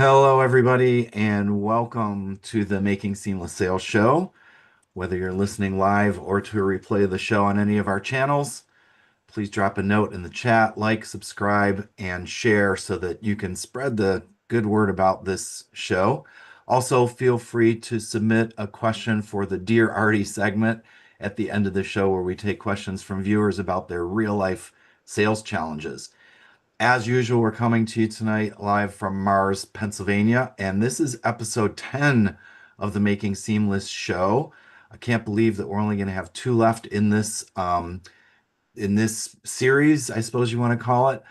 Hello, everybody, and welcome to the Making Seamless Sales Show. Whether you're listening live or to replay the show on any of our channels, please drop a note in the chat, like, subscribe, and share so that you can spread the good word about this show. Also, feel free to submit a question for the Dear Artie segment at the end of the show where we take questions from viewers about their real life sales challenges. As usual, we're coming to you tonight live from Mars, Pennsylvania, and this is episode 10 of the Making Seamless show. I can't believe that we're only going to have two left in this series, I suppose you want to call it.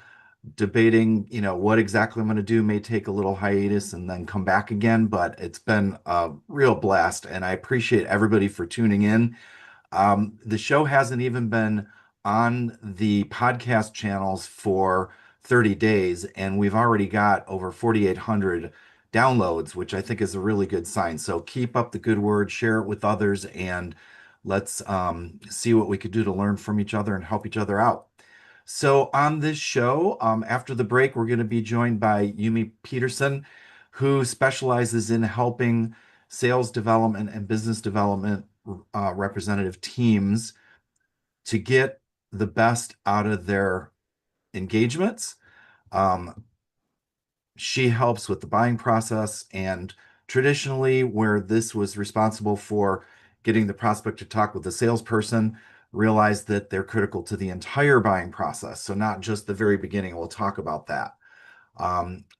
Debating, what exactly I'm going to do may take a little hiatus and then come back again, but it's been a real blast, and I appreciate everybody for tuning in. The show hasn't even been on the podcast channels for 30 days, and we've already got over 4,800 downloads, which I think is a really good sign. So keep up the good word, share it with others, and let's see what we could do to learn from each other and help each other out. So on this show, after the break, we're going to be joined by Yumi Peterson, who specializes in helping sales development and business development representative teams to get the best out of their engagements. Um, she helps with the buying process, and traditionally, where this was responsible for getting the prospect to talk with the salesperson, realize that they're critical to the entire buying process. So, not just the very beginning. We'll talk about that.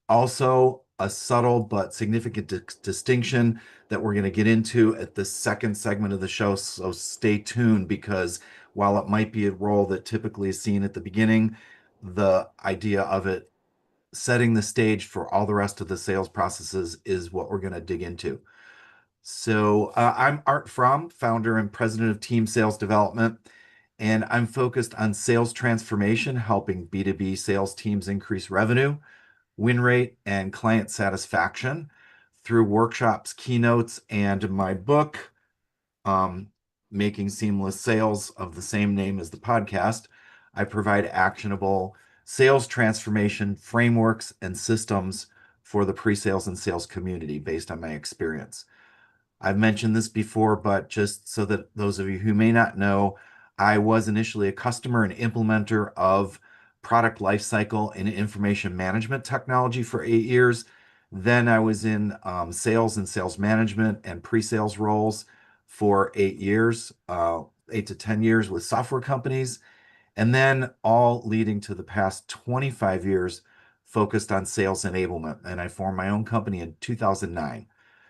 Also, a subtle but significant distinction that we're going to get into at the second segment of the show. So stay tuned, because while it might be a role that typically is seen at the beginning, the idea of it setting the stage for all the rest of the sales processes is what we're going to dig into. So I'm Art Fromm, founder and president of Team Sales Development, and I'm focused on sales transformation, helping B2B sales teams increase revenue, win rate, and client satisfaction through workshops, keynotes, and my book, um, Making Seamless Sales, of the same name as the podcast. I provide actionable sales transformation frameworks and systems for the pre-sales and sales community based on my experience. I've mentioned this before, but just so that those of you who may not know, I was initially a customer and implementer of product lifecycle and information management technology for 8 years. Then I was in sales and sales management and pre-sales roles for 8 years, 8 to 10 years with software companies, and then all leading to the past 25 years focused on sales enablement. And I formed my own company in 2009.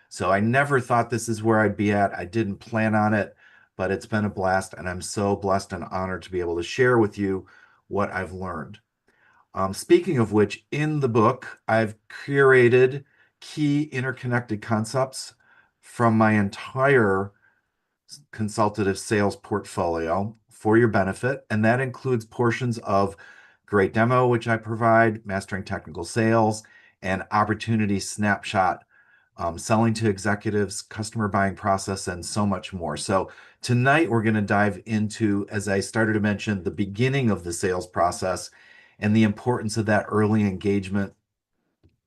So I never thought this is where I'd be at. I didn't plan on it, but it's been a blast, and I'm so blessed and honored to be able to share with you what I've learned. Speaking of which, in the book, I've curated key interconnected concepts from my entire consultative sales portfolio for your benefit, and that includes portions of Great Demo, which I provide, Mastering Technical Sales, and Opportunity Snapshot, selling to executives, customer buying process, and so much more. So tonight we're going to dive into, as I started to mention, the beginning of the sales process and the importance of that early engagement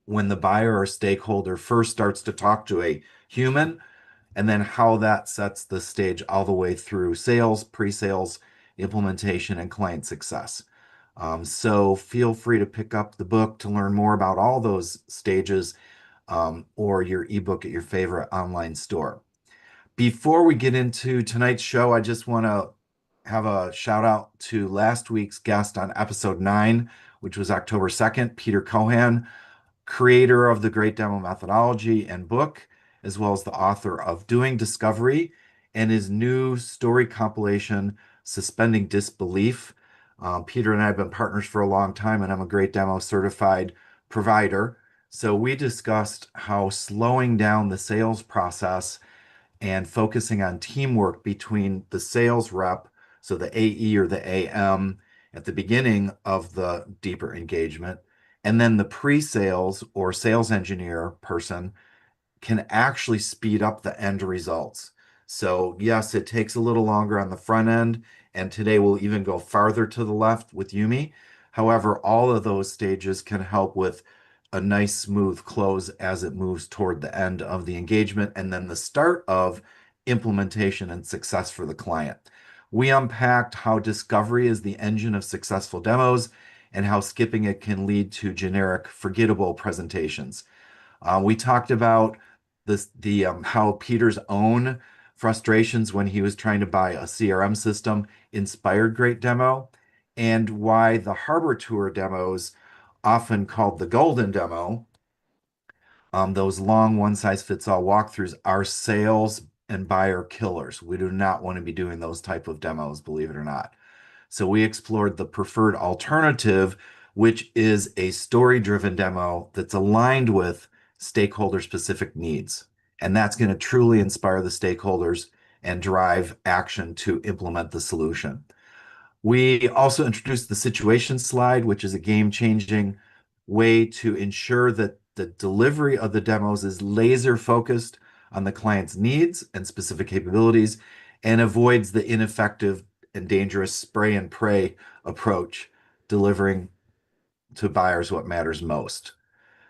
when the buyer or stakeholder first starts to talk to a human, and then how that sets the stage all the way through sales, pre-sales, implementation, and client success. So feel free to pick up the book to learn more about all those stages, or your ebook at your favorite online store. Before we get into tonight's show, I just want to have a shout out to last week's guest on episode 9, which was October 2nd, Peter Cohan, creator of the Great Demo methodology and book, as well as the author of Doing Discovery and his new story compilation, Suspending Disbelief. Peter and I have been partners for a long time, and I'm a Great Demo certified provider. So we discussed how slowing down the sales process and focusing on teamwork between the sales rep, so the AE or the AM at the beginning of the deeper engagement, and then the pre-sales or sales engineer person can actually speed up the end results. So yes, it takes a little longer on the front end, and today we'll even go farther to the left with Yumi. However, all of those stages can help with a nice smooth close as it moves toward the end of the engagement and then the start of implementation and success for the client. We unpacked how discovery is the engine of successful demos and how skipping it can lead to generic, forgettable presentations. We talked about the how Peter's own frustrations when he was trying to buy a CRM system inspired great demo, and why the Harbor Tour demos, often called the golden demo, those long one-size-fits-all walkthroughs, are sales and buyer killers. We do not want to be doing those type of demos, believe it or not. So we explored the preferred alternative, which is a story-driven demo that's aligned with stakeholder-specific needs. And that's going to truly inspire the stakeholders and drive action to implement the solution. We also introduced the situation slide, which is a game-changing way to ensure that the delivery of the demos is laser focused on the client's needs and specific capabilities and avoids the ineffective and dangerous spray and pray approach, delivering to buyers what matters most.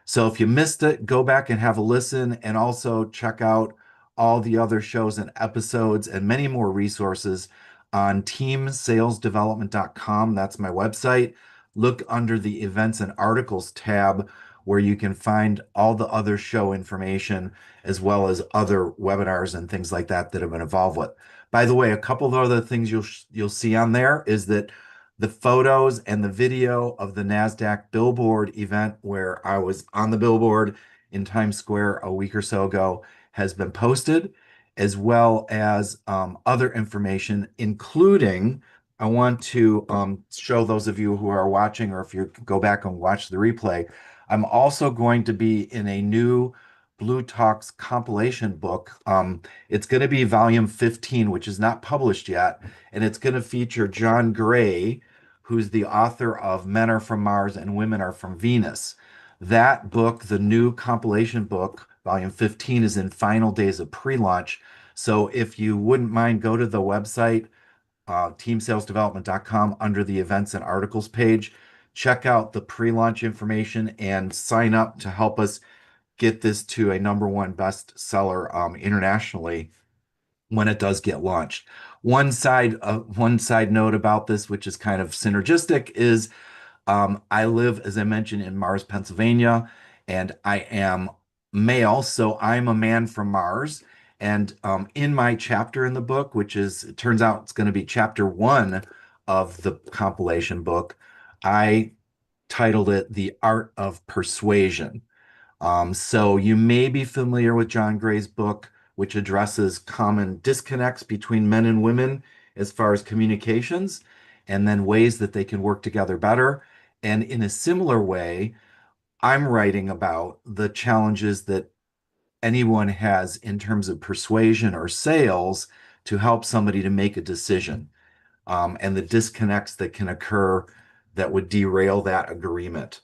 So if you missed it, go back and have a listen and also check out all the other shows and episodes and many more resources on teamsalesdevelopment.com. That's my website. Look under the events and articles tab where you can find all the other show information as well as other webinars and things like that that have been involved with. By the way, a couple of other things you'll see on there is that the photos and the video of the NASDAQ billboard event where I was on the billboard in Times Square a week or so ago has been posted, as well as other information, including I want to show those of you who are watching, or if you go back and watch the replay, I'm also going to be in a new Blue Talks compilation book. It's going to be volume 15, which is not published yet, and it's going to feature John Gray, who's the author of Men Are From Mars and Women Are From Venus. That book, the new compilation book, volume 15, is in final days of pre-launch. So if you wouldn't mind, go to the website, teamsalesdevelopment.com, under the events and articles page. Check out the pre-launch information and sign up to help us get this to a #1 bestseller internationally when it does get launched. One side note about this, which is kind of synergistic, is I live, as I mentioned, in Mars, Pennsylvania, and I am male, so I'm a man from Mars. And in my chapter in the book, which is, it turns out it's going to be chapter 1 of the compilation book, I titled it The Art of Persuasion. So you may be familiar with John Gray's book, which addresses common disconnects between men and women as far as communications, and then ways that they can work together better. And in a similar way, I'm writing about the challenges that anyone has in terms of persuasion or sales to help somebody to make a decision, and the disconnects that can occur that would derail that agreement.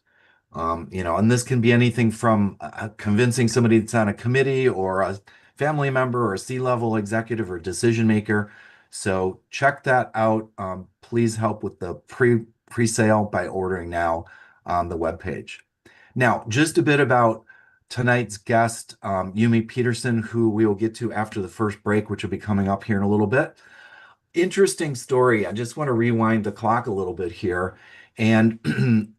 And this can be anything from convincing somebody that's on a committee or a family member or a C-level executive or decision maker. So check that out. Please help with the pre-sale by ordering now on the webpage. Now, just a bit about tonight's guest, Yumi Peterson, who we will get to after the first break, which will be coming up here in a little bit. Interesting story. I just want to rewind the clock a little bit here and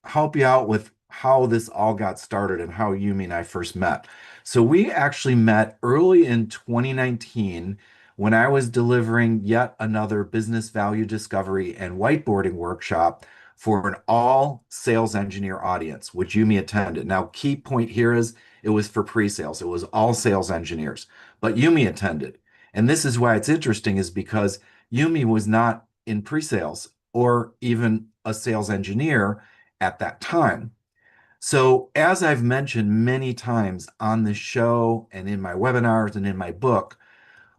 help you out with how this all got started and how Yumi and I first met. So we actually met early in 2019 when I was delivering yet another business value discovery and whiteboarding workshop for an all sales engineer audience, which Yumi attended. Now, key point here is it was for pre-sales. It was all sales engineers, but Yumi attended. And this is why it's interesting, is because Yumi was not in pre-sales or even a sales engineer at that time. So, as I've mentioned many times on this show and in my webinars and in my book,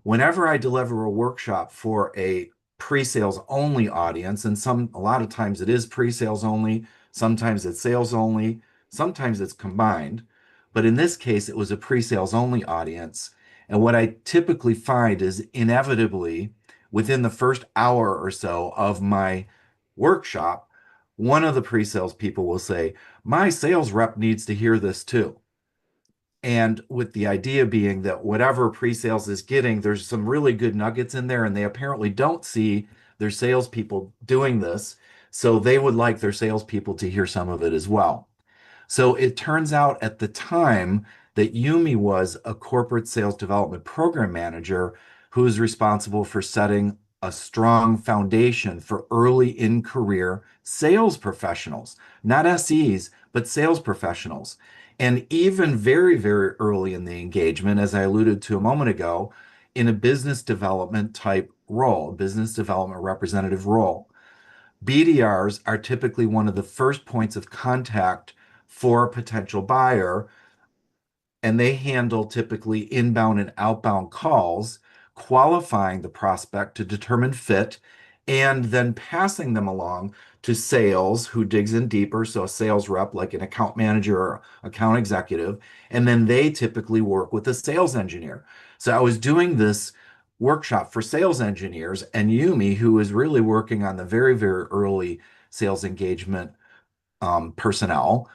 whenever I deliver a workshop for a pre-sales only audience, and a lot of times it is pre-sales only, sometimes it's sales only, sometimes it's combined, but in this case it was a pre-sales only audience. And what I typically find is inevitably within the first hour or so of my workshop, one of the pre-sales people will say, my sales rep needs to hear this too. And with the idea being that whatever pre-sales is getting, there's some really good nuggets in there, and they apparently don't see their salespeople doing this. So they would like their salespeople to hear some of it as well. So it turns out at the time that Yumi was a corporate sales development program manager who is responsible for setting a strong foundation for early in career sales professionals, not SEs, but sales professionals. And even very, very early in the engagement, as I alluded to a moment ago, in a business development type role, business development representative role. BDRs are typically one of the first points of contact for a potential buyer, and they handle typically inbound and outbound calls, qualifying the prospect to determine fit, and then passing them along to sales who digs in deeper. So a sales rep, like an account manager or account executive, and then they typically work with a sales engineer. So I was doing this workshop for sales engineers, and Yumi, who is really working on the very, very early sales engagement personnel,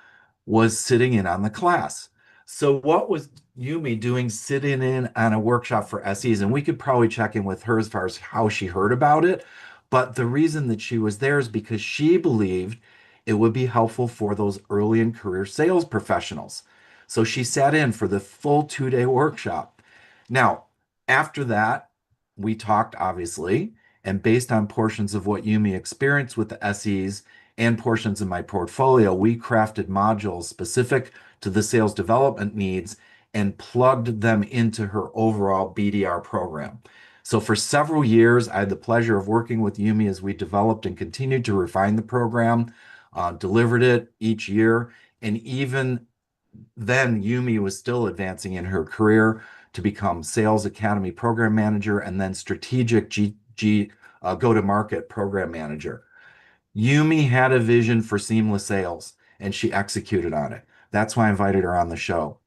was sitting in on the class. So what was Yumi doing sitting in on a workshop for SEs? And we could probably check in with her as far as how she heard about it. But the reason that she was there is because she believed it would be helpful for those early in career sales professionals. So she sat in for the full 2 day workshop. Now, after that, we talked obviously, and based on portions of what Yumi experienced with the SEs and portions of my portfolio, we crafted modules specific to the sales development needs and plugged them into her overall BDR program. So for several years, I had the pleasure of working with Yumi as we developed and continued to refine the program, delivered it each year, and even then Yumi was still advancing in her career to become Sales Academy Program Manager and then Strategic Go-to-Market Program Manager. Yumi had a vision for seamless sales and she executed on it. That's why I invited her on the show.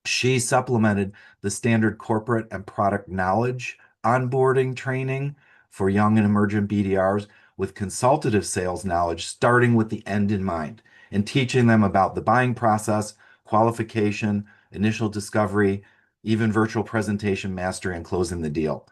She supplemented the standard corporate and product knowledge onboarding training for young and emergent BDRs with consultative sales knowledge, starting with the end in mind and teaching them about the buying process, qualification, initial discovery, even virtual presentation mastery and closing the deal.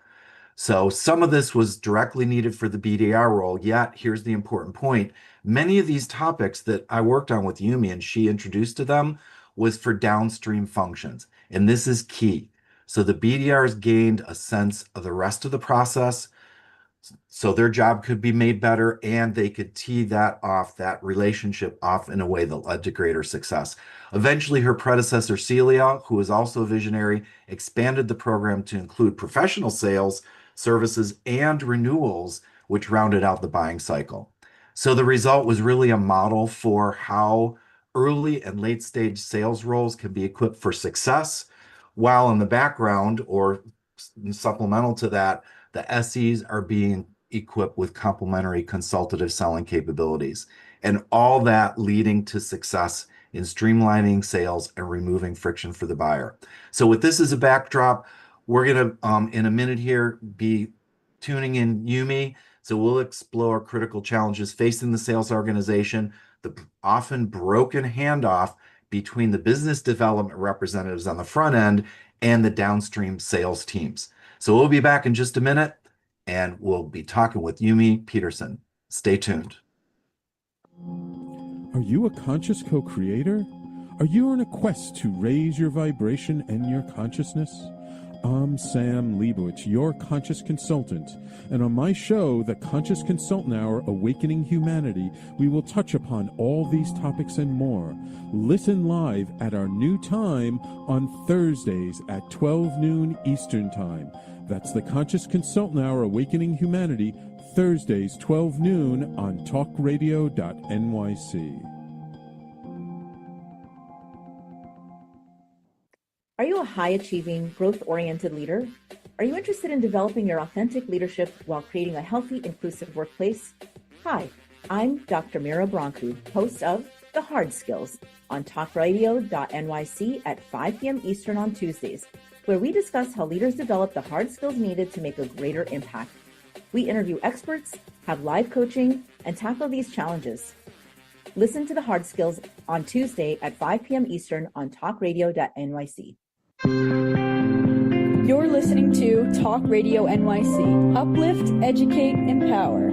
So some of this was directly needed for the BDR role, yet here's the important point. Many of these topics that I worked on with Yumi and she introduced to them was for downstream functions. And this is key. So the BDRs gained a sense of the rest of the process, so their job could be made better and they could tee that relationship off in a way that led to greater success. Eventually, her predecessor, Celia, who was also a visionary, expanded the program to include professional sales, services, and renewals, which rounded out the buying cycle. So the result was really a model for how early and late stage sales roles can be equipped for success, while in the background or supplemental to that, the SEs are being equipped with complementary consultative selling capabilities, and all that leading to success in streamlining sales and removing friction for the buyer. So with this as a backdrop, we're going to, in a minute here, be tuning in Yumi. So we'll explore critical challenges facing the sales organization, the often broken handoff between the business development representatives on the front end and the downstream sales teams. So we'll be back in just a minute and we'll be talking with Yumi Peterson. Stay tuned. Are you a conscious co-creator? Are you on a quest to raise your vibration and your consciousness? I'm Sam Leibowitz, your conscious consultant, and on my show, The Conscious Consultant Hour, Awakening Humanity, we will touch upon all these topics and more. Listen live at our new time on Thursdays at 12 noon Eastern Time. That's The Conscious Consultant Hour, Awakening Humanity, Thursdays, 12 noon on talkradio.nyc. Are you a high-achieving, growth-oriented leader? Are you interested in developing your authentic leadership while creating a healthy, inclusive workplace? Hi, I'm Dr. Mira Brancu, host of The Hard Skills on talkradio.nyc at 5 p.m. Eastern on Tuesdays, where we discuss how leaders develop the hard skills needed to make a greater impact. We interview experts, have live coaching, and tackle these challenges. Listen to the hard skills on Tuesday at 5 p.m. Eastern on talkradio.nyc. You're listening to Talk Radio NYC. Uplift, educate, empower.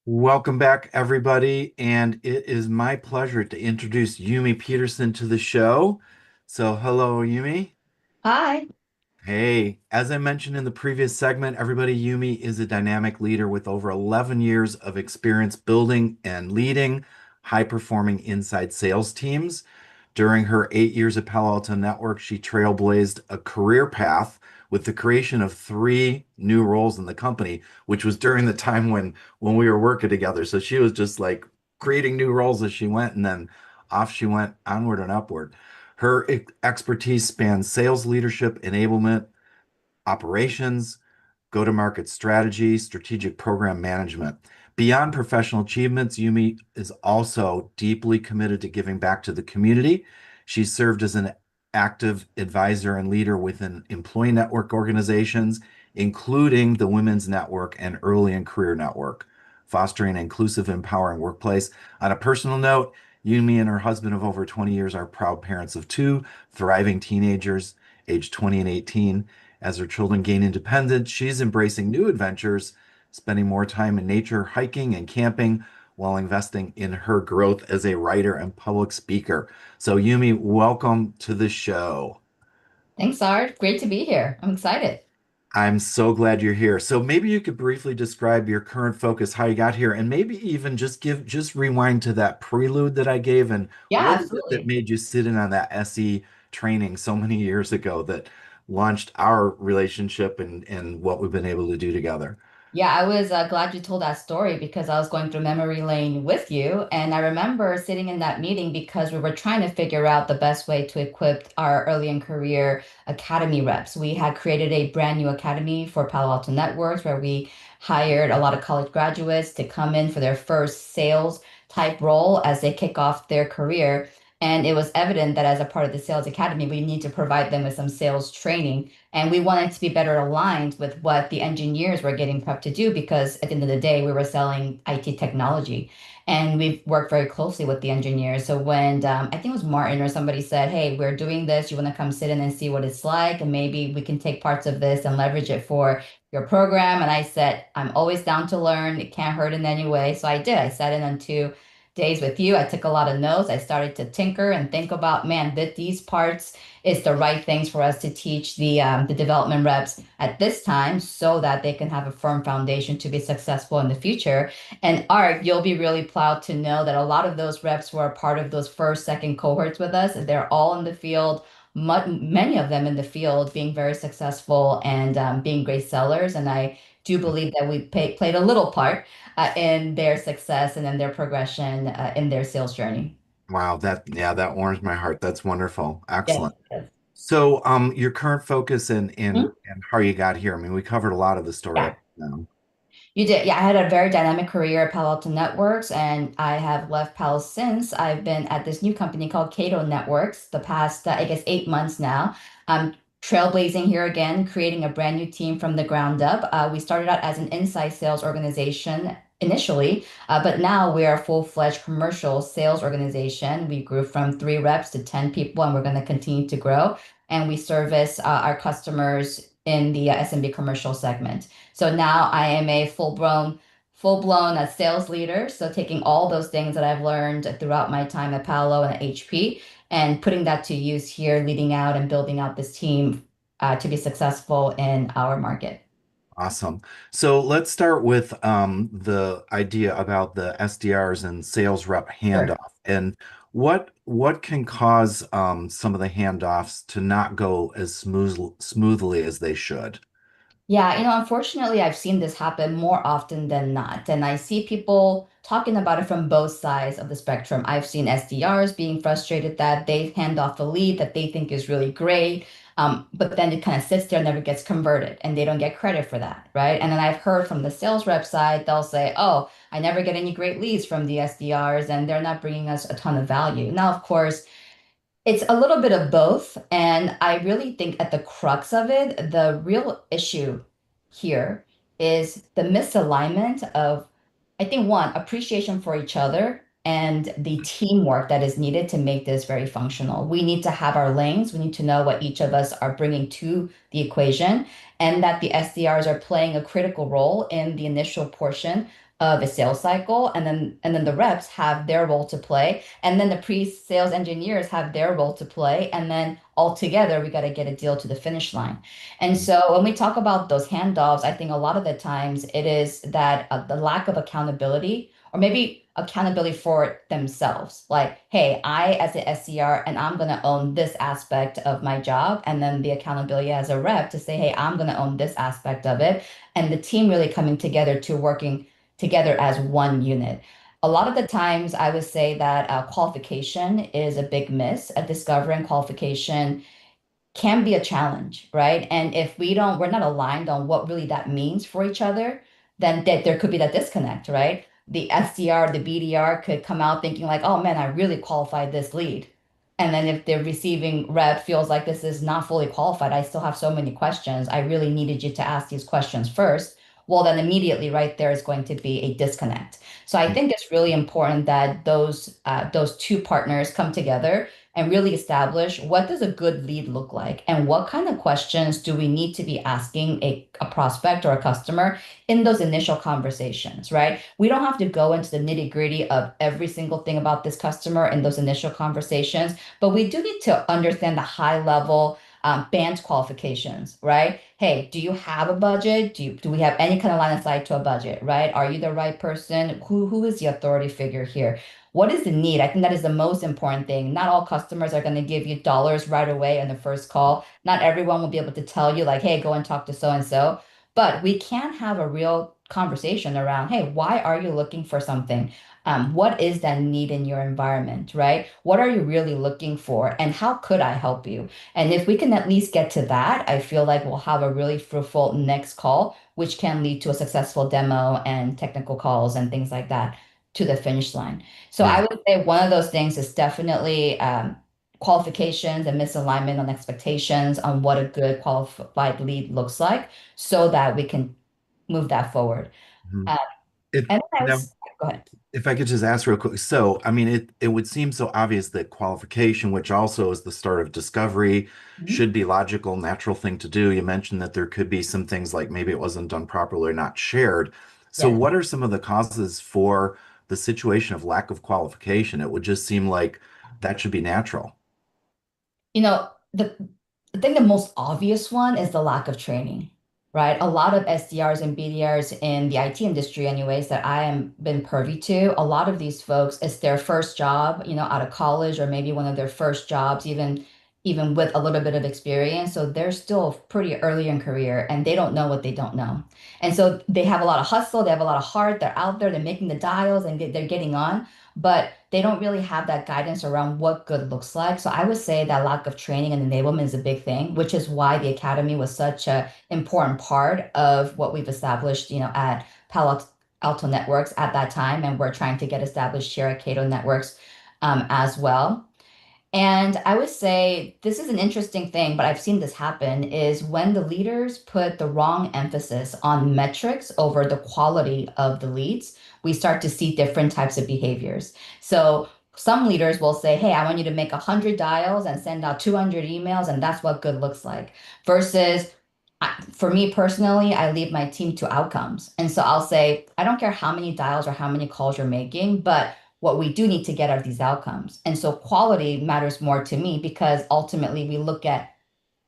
Welcome back, everybody. And it is my pleasure to introduce Yumi Peterson to the show. So, hello, Yumi. Hi. Hey, as I mentioned in the previous segment, everybody, Yumi is a dynamic leader with over 11 years of experience building and leading high-performing inside sales teams. During her 8 years at Palo Alto Networks, she trailblazed a career path with the creation of three new roles in the company, which was during the time when we were working together. So she was just like creating new roles as she went, and then off she went onward and upward. Her expertise spans sales leadership, enablement, operations, go-to-market strategy, strategic program management. Beyond professional achievements, Yumi is also deeply committed to giving back to the community. She served as an active advisor and leader within employee network organizations, including the Women's Network and Early in Career Network, fostering an inclusive, empowering workplace. On a personal note, Yumi and her husband of over 20 years are proud parents of two thriving teenagers, aged 20 and 18. As her children gain independence, she's embracing new adventures, spending more time in nature, hiking and camping, while investing in her growth as a writer and public speaker. So, Yumi, welcome to the show. Thanks, Art. Great to be here. I'm excited. I'm so glad you're here. So maybe you could briefly describe your current focus, how you got here, and maybe even just rewind to that prelude that I gave, and Yeah, what is it that absolutely. made you sit in on that SE training so many years ago that launched our relationship and what we've been able to do together? Yeah, I was glad you told that story because I was going through memory lane with you. And I remember sitting in that meeting because we were trying to figure out the best way to equip our early in career academy reps. We had created a brand new academy for Palo Alto Networks where we hired a lot of college graduates to come in for their first sales type role as they kick off their career. And it was evident that as a part of the sales academy, we need to provide them with some sales training. And we wanted to be better aligned with what the engineers were getting prepped to do because at the end of the day, we were selling IT technology. And we've worked very closely with the engineers. So when I think it was Martin or somebody said, "Hey, we're doing this. You want to come sit in and see what it's like? And maybe we can take parts of this and leverage it for your program." And I said, "I'm always down to learn. It can't hurt in any way." So I did. I sat in on 2 days with you. I took a lot of notes. I started to tinker and think about, man, that these parts is the right things for us to teach the development reps at this time so that they can have a firm foundation to be successful in the future. And Art, you'll be really proud to know that a lot of those reps were a part of those first, second cohorts with us. They're all in the field, many of them in the field being very successful and being great sellers. And I do believe that we played a little part in their success and in their progression in their sales journey. Wow, that warms my heart. That's wonderful. Yes, Excellent. yes. So, your current focus and Mhm. and how you got here. I mean, we covered a lot of the story Yeah. up to now. You did. Yeah, I had a very dynamic career at Palo Alto Networks, and I have left Palo since. I've been at this new company called Cato Networks the past, I guess, 8 months now. I'm trailblazing here again, creating a brand new team from the ground up. We started out as an inside sales organization initially, but now we are a full-fledged commercial sales organization. We grew from 3 reps to 10 people, and we're going to continue to grow. And we service our customers in the SMB commercial segment. So now I am a full-blown sales leader. So taking all those things that I've learned throughout my time at Palo and at HP and putting that to use here, leading out and building out this team to be successful in our market. Awesome. So let's start with the idea about the SDRs and sales rep Sure. handoff, and what can cause some of the handoffs to not go as smoothly as they should. Yeah, unfortunately, I've seen this happen more often than not. And I see people talking about it from both sides of the spectrum. I've seen SDRs being frustrated that they hand off a lead that they think is really great, but then it kind of sits there, never gets converted, and they don't get credit for that, right? And then I've heard from the sales rep side, they'll say, oh, I never get any great leads from the SDRs, and they're not bringing us a ton of value. Now, of course, it's a little bit of both. And I really think at the crux of it, the real issue here is the misalignment of, I think, one, appreciation for each other and the teamwork that is needed to make this very functional. We need to have our lanes. We need to know what each of us are bringing to the equation, and that the SDRs are playing a critical role in the initial portion of a sales cycle, and then the reps have their role to play, and then the pre-sales engineers have their role to play, and then all together we got to get a deal to the finish line. And so when we talk about those handoffs, I think a lot of the times it is that the lack of accountability, or maybe accountability for themselves. Like, hey, I as an SCR, and I'm going to own this aspect of my job. And then the accountability as a rep to say, hey, I'm going to own this aspect of it. And the team really coming together to working together as one unit. A lot of the times, I would say that qualification is a big miss. A discovering qualification can be a challenge, right? And if we're not aligned on what really that means for each other, then there could be that disconnect, right? The SDR, the BDR could come out thinking like, oh man, I really qualified this lead. And then if the receiving rep feels like this is not fully qualified, I still have so many questions. I really needed you to ask these questions first. Well, then immediately right there is going to be a disconnect. So I think it's really important that those two partners come together and really establish what does a good lead look like, and what kind of questions do we need to be asking a prospect or a customer in those initial conversations, right? We don't have to go into the nitty gritty of every single thing about this customer in those initial conversations, but we do need to understand the high level band qualifications, right? Hey, do you have a budget? Do we have any kind of line of sight to a budget, right? Are you the right person? Who is the authority figure here? What is the need? I think that is the most important thing. Not all customers are going to give you dollars right away on the first call. Not everyone will be able to tell you, like, hey, go and talk to so and so. But we can have a real conversation around, hey, why are you looking for something? What is that need in your environment, right? What are you really looking for? And how could I help you? And if we can at least get to that, I feel like we'll have a really fruitful next call, which can lead to a successful demo and technical calls and things like that to the finish line. So I Yeah. would say one of those things is definitely qualifications and misalignment on expectations on what a good qualified lead looks like, so that we can move that forward. Mhm. Uh, It and then I now, was, go ahead. if I could just ask real quick, so I mean, it would seem so obvious that qualification, which also is the start of discovery, Mhm. should be logical, natural thing to do. You mentioned that there could be some things like maybe it wasn't done properly or not shared. So, Yeah. what are some of the causes for the situation of lack of qualification? It would just seem like that should be natural. You know, the I think the most obvious one is the lack of training, right? A lot of SDRs and BDRs in the IT industry, anyways, that I am been privy to, a lot of these folks, it's their first job, out of college, or maybe one of their first jobs, even with a little bit of experience. So they're still pretty early in career, and they don't know what they don't know. And so they have a lot of hustle, they have a lot of heart, they're out there, they're making the dials, and they're getting on, but they don't really have that guidance around what good looks like. So I would say that lack of training and enablement is a big thing, which is why the academy was such a important part of what we've established, at Palo Alto Networks at that time, and we're trying to get established here at Cato Networks as well. And I would say this is an interesting thing, but I've seen this happen is when the leaders put the wrong emphasis on metrics over the quality of the leads, we start to see different types of behaviors. So some leaders will say, hey, I want you to make 100 dials and send out 200 emails, and that's what good looks like. Versus, for me personally, I leave my team to outcomes. And so I'll say, I don't care how many dials or how many calls you're making, but what we do need to get are these outcomes. And so quality matters more to me, because ultimately we look at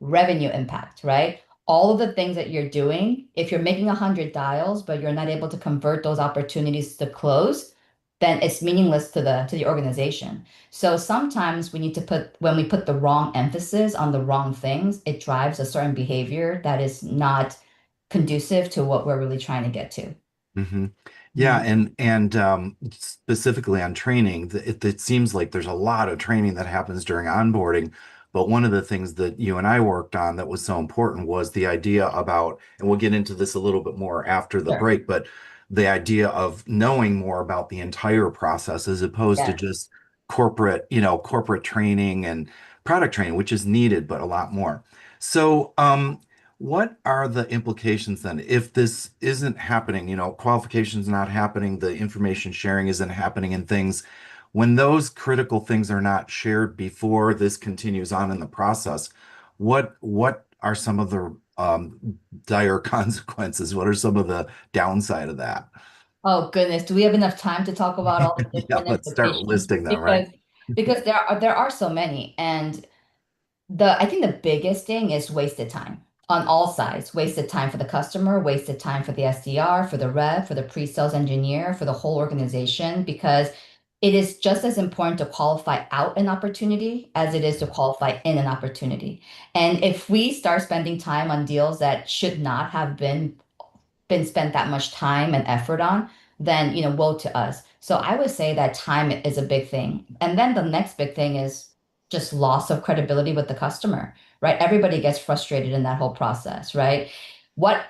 revenue impact, right? All of the things that you're doing, if you're making 100 dials, but you're not able to convert those opportunities to close, then it's meaningless to the organization. So sometimes when we put the wrong emphasis on the wrong things, it drives a certain behavior that is not conducive to what we're really trying to get to. Hmm. Yeah, and specifically on training, it seems like there's a lot of training that happens during onboarding. But one of the things that you and I worked on that was so important was the idea about, and we'll get into this a little bit more after the Sure. break, but the idea of knowing more about the entire process as opposed to Yeah. just corporate training and product training, which is needed, but a lot more. So, what are the implications then if this isn't happening, qualifications not happening, the information sharing isn't happening and things, when those critical things are not shared before this continues on in the process, what are some of the dire consequences? What are some of the downside of that? Oh goodness, do we have enough time to talk about all the Yeah, different let's start implications? listing them, right? Because there are so many, and I think the biggest thing is wasted time on all sides. Wasted time for the customer, wasted time for the SDR, for the rep, for the pre-sales engineer, for the whole organization, because it is just as important to qualify out an opportunity as it is to qualify in an opportunity. And if we start spending time on deals that should not have been spent that much time and effort on, then woe to us. So I would say that time is a big thing. And then the next big thing is just loss of credibility with the customer, right? Everybody gets frustrated in that whole process, right? What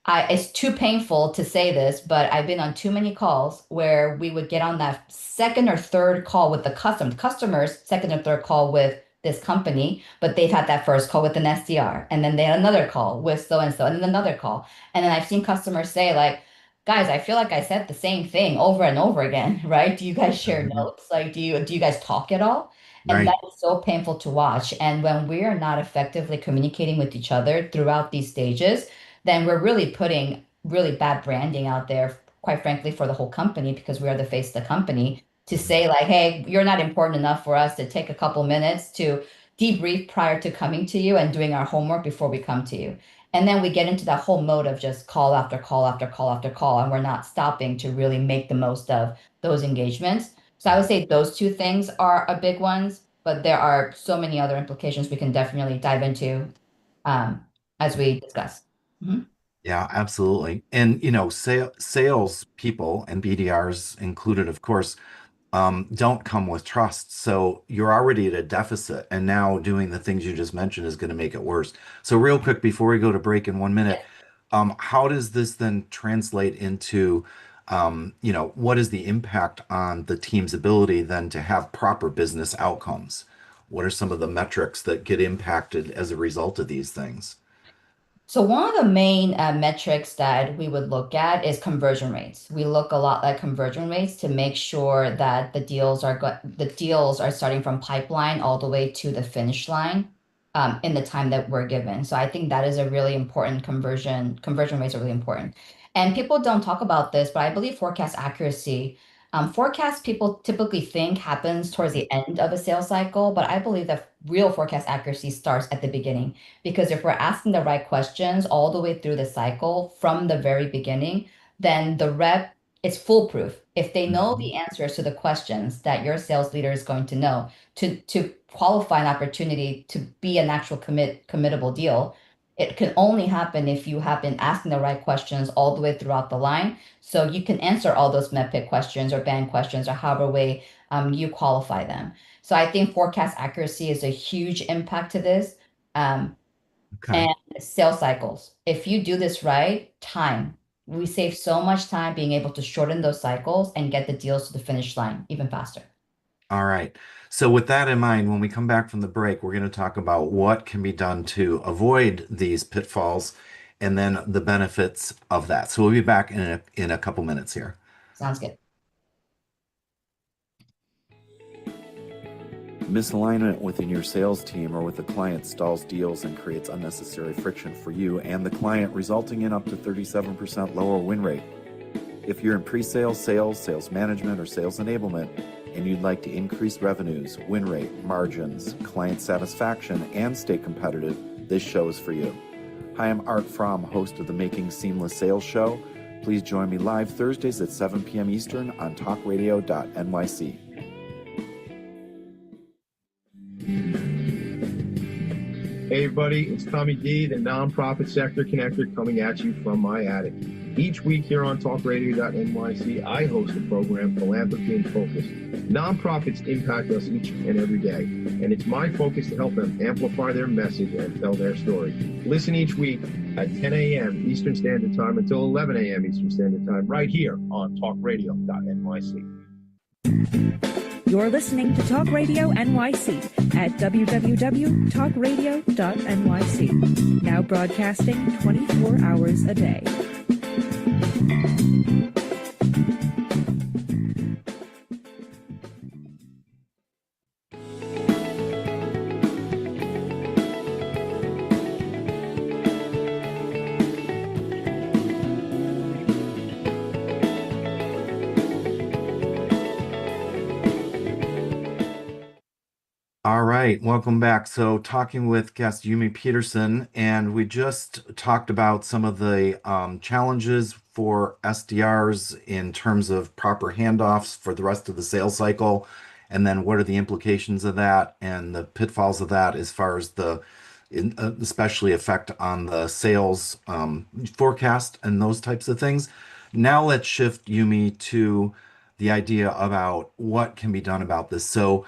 it's too painful to say this, but I've been on too many calls where we would get on that second or third call with the customers, second or third call with this company, but they've had that first call with an SDR, and then they had another call with so and so, and then another call. And then I've seen customers say, like, guys, I feel like I said the same thing over and over again, right? Do you guys share Mhm. notes? Like, do you guys talk at all? And that Right. is so painful to watch. And when we are not effectively communicating with each other throughout these stages, then we're really putting really bad branding out there, quite frankly, for the whole company, because we are the face of the company, to say, like, hey, you're not important enough for us to take a couple minutes to debrief prior to coming to you and doing our homework before we come to you. And then we get into that whole mode of just call after call after call after call, and we're not stopping to really make the most of those engagements. So I would say those two things are a big ones, but there are so many other implications we can definitely dive into um, as we discuss. Mhm. Yeah, absolutely. And sales people and BDRs included, of course, don't come with trust. So you're already at a deficit, and now doing the things you just mentioned is going to make it worse. So real quick, before we go to break in 1 minute, how does this then translate into, what is the impact on the team's ability then to have proper business outcomes? What are some of the metrics that get impacted as a result of these things? So one of the main metrics that we would look at is conversion rates. We look a lot at conversion rates to make sure that the deals are starting from pipeline all the way to the finish line in the time that we're given. So I think that is a really important conversion rates are really important. And people don't talk about this, but I believe forecast accuracy. Forecast people typically think happens towards the end of a sales cycle, but I believe that real forecast accuracy starts at the beginning. Because if we're asking the right questions all the way through the cycle from the very beginning, then the rep, it's foolproof. If they know Mhm. the answers to the questions that your sales leader is going to know to qualify an opportunity to be an actual committable deal, it can only happen if you have been asking the right questions all the way throughout the line. So you can answer all those MEPIC questions or band questions or however way you qualify them. So I think forecast accuracy is a huge impact to this. Um, Okay. and sales cycles. If you do this right, time. We save so much time being able to shorten those cycles and get the deals to the finish line even faster. All right. So with that in mind, when we come back from the break, we're going to talk about what can be done to avoid these pitfalls and then the benefits of that. So we'll be back in a couple minutes here. Sounds good. Misalignment within your sales team or with the client stalls deals and creates unnecessary friction for you and the client, resulting in up to 37% lower win rate. If you're in pre-sales, sales, sales management, or sales enablement, and you'd like to increase revenues, win rate, margins, client satisfaction, and stay competitive, this show is for you. Hi, I'm Art Fromm, host of the Making Seamless Sales Show. Please join me live Thursdays at 7 p.m. Eastern on talkradio.nyc. Hey, everybody, it's Tommy D, the nonprofit sector connector, coming at you from my attic. Each week here on talkradio.nyc, I host the program Philanthropy in Focus. Nonprofits impact us each and every day, and it's my focus to help them amplify their message and tell their story. Listen each week at 10 a.m. Eastern Standard Time until 11 a.m. Eastern Standard Time, right here on talkradio.nyc. You're listening to Talk Radio NYC at www.talkradio.nyc. Now broadcasting 24 hours a day. All right, welcome back. So, talking with guest Yumi Peterson, and we just talked about some of the challenges for SDRs in terms of proper handoffs for the rest of the sales cycle, and then what are the implications of that and the pitfalls of that as far as especially effect on the sales forecast and those types of things. Now, let's shift Yumi to the idea about what can be done about this. So,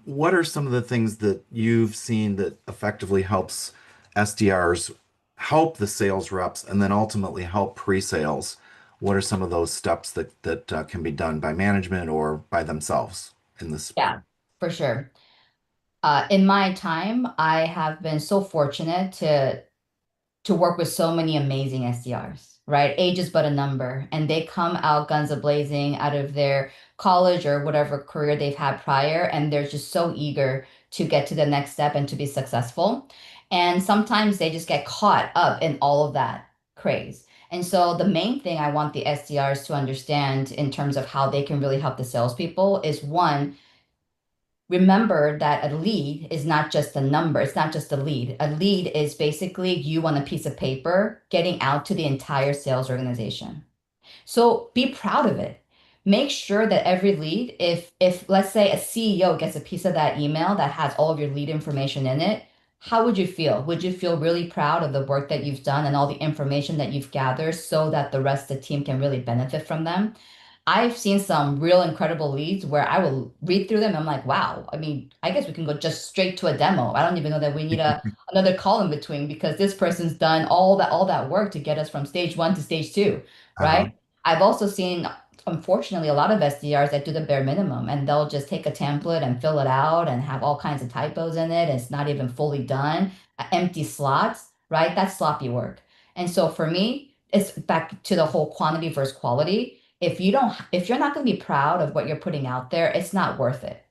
what are some of the things that you've seen that effectively helps SDRs help the sales reps and then ultimately help pre-sales? What are some of those steps that can be done by management or by themselves in this? Yeah, for sure. In my time, I have been so fortunate to work with so many amazing SDRs, right? Age is but a number, and they come out guns a-blazing out of their college or whatever career they've had prior, and they're just so eager to get to the next step and to be successful. And sometimes they just get caught up in all of that craze. And so the main thing I want the SDRs to understand in terms of how they can really help the salespeople is one, remember that a lead is not just a number. It's not just a lead. A lead is basically you on a piece of paper getting out to the entire sales organization. So be proud of it. Make sure that every lead, if let's say a CEO gets a piece of that email that has all of your lead information in it, how would you feel? Would you feel really proud of the work that you've done and all the information that you've gathered so that the rest of the team can really benefit from them? I've seen some real incredible leads where I will read through them. I'm like, wow, I mean, I guess we can go just straight to a demo. I don't even know that we need another call in between because this person's done all that work to get us from stage one to stage two, Uh-huh. right? I've also seen, unfortunately, a lot of SDRs that do the bare minimum and they'll just take a template and fill it out and have all kinds of typos in it. It's not even fully done, empty slots, right? That's sloppy work. And so for me, it's back to the whole quantity versus quality. If you're not going to be proud of what you're putting out there, it's not worth it.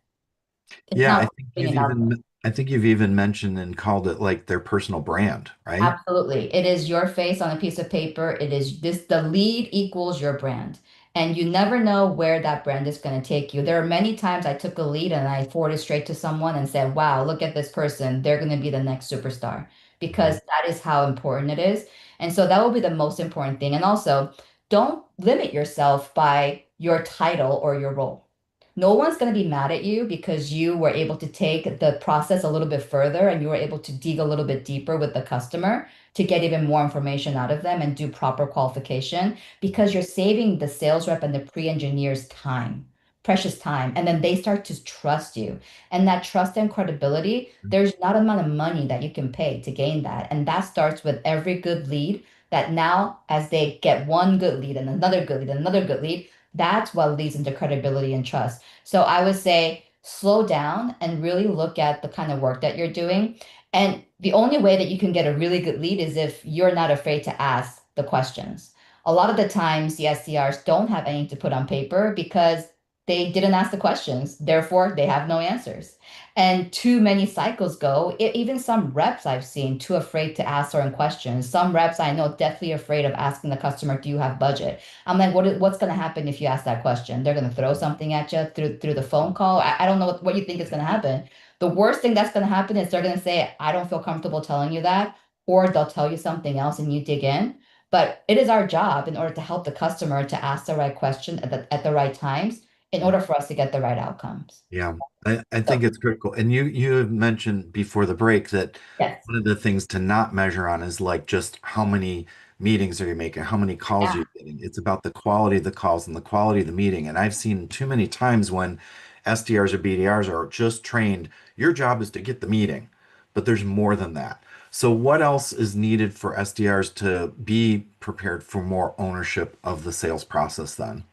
It's Yeah, not worth putting it out there. I think you've even mentioned and called it like their personal brand, right? Absolutely. It is your face on a piece of paper. It is this, the lead equals your brand. And you never know where that brand is going to take you. There are many times I took a lead and I forwarded straight to someone and said, wow, look at this person. They're going to be the next superstar because Mhm. that is how important it is. And so that will be the most important thing. And also, don't limit yourself by your title or your role. No one's going to be mad at you because you were able to take the process a little bit further and you were able to dig a little bit deeper with the customer to get even more information out of them and do proper qualification because you're saving the sales rep and the pre-engineers time, precious time, and then they start to trust you. And that trust and credibility, there's not amount of money that you can pay to gain that. And that starts with every good lead that now as they get one good lead and another good lead and another good lead, that's what leads into credibility and trust. So I would say slow down and really look at the kind of work that you're doing. And the only way that you can get a really good lead is if you're not afraid to ask the questions. A lot of the times, the SDRs don't have anything to put on paper because they didn't ask the questions. Therefore, they have no answers. And too many cycles go. Even some reps I've seen too afraid to ask certain questions. Some reps I know definitely afraid of asking the customer, "Do you have budget?" I'm like, what's going to happen if you ask that question? They're going to throw something at you through the phone call. I don't know what you think is going to happen. The worst thing that's going to happen is they're going to say, I don't feel comfortable telling you that, or they'll tell you something else and you dig in. But it is our job in order to help the customer to ask the right question at the right times in order for us to get the right outcomes. Yeah, I So, think it's critical. And you have mentioned before the break that yes. one of the things to not measure on is like just how many meetings are you making, how many calls Yeah. are you getting. It's about the quality of the calls and the quality of the meeting. And I've seen too many times when SDRs or BDRs are just trained, your job is to get the meeting, but there's more than that. So what else is needed for SDRs to be prepared for more ownership of the sales process then?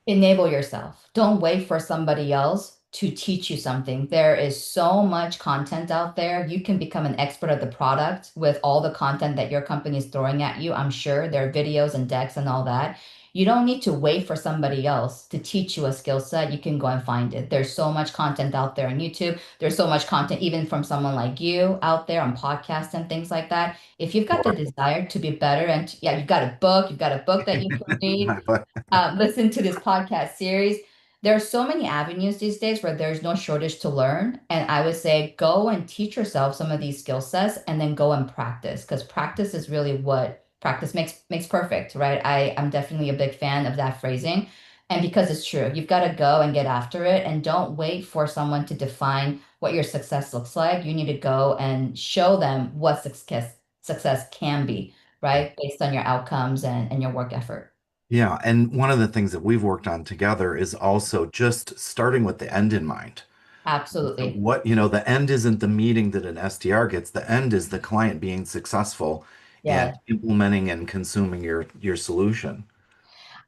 Enable yourself. Don't wait for somebody else to teach you something. There is so much content out there. You can become an expert at the product with all the content that your company is throwing at you. I'm sure there are videos and decks and all that. You don't need to wait for somebody else to teach you a skill set. You can go and find it. There's so much content out there on YouTube. There's so much content even from someone like you out there on podcasts and things like that. If you've got the desire to be better and yeah, you've got a book that you can read, My butt. listen to this podcast series. There are so many avenues these days where there's no shortage to learn. And I would say go and teach yourself some of these skill sets and then go and practice because practice is really what practice makes perfect, right? I'm definitely a big fan of that phrasing. And because it's true, you've got to go and get after it and don't wait for someone to define what your success looks like. You need to go and show them what success can be, right? Based on your outcomes and your work effort. Yeah, and one of the things that we've worked on together is also just starting with the end in mind. So Absolutely. what, the end isn't the meeting that an SDR gets. The end is the client being successful and Yeah. implementing and consuming your solution.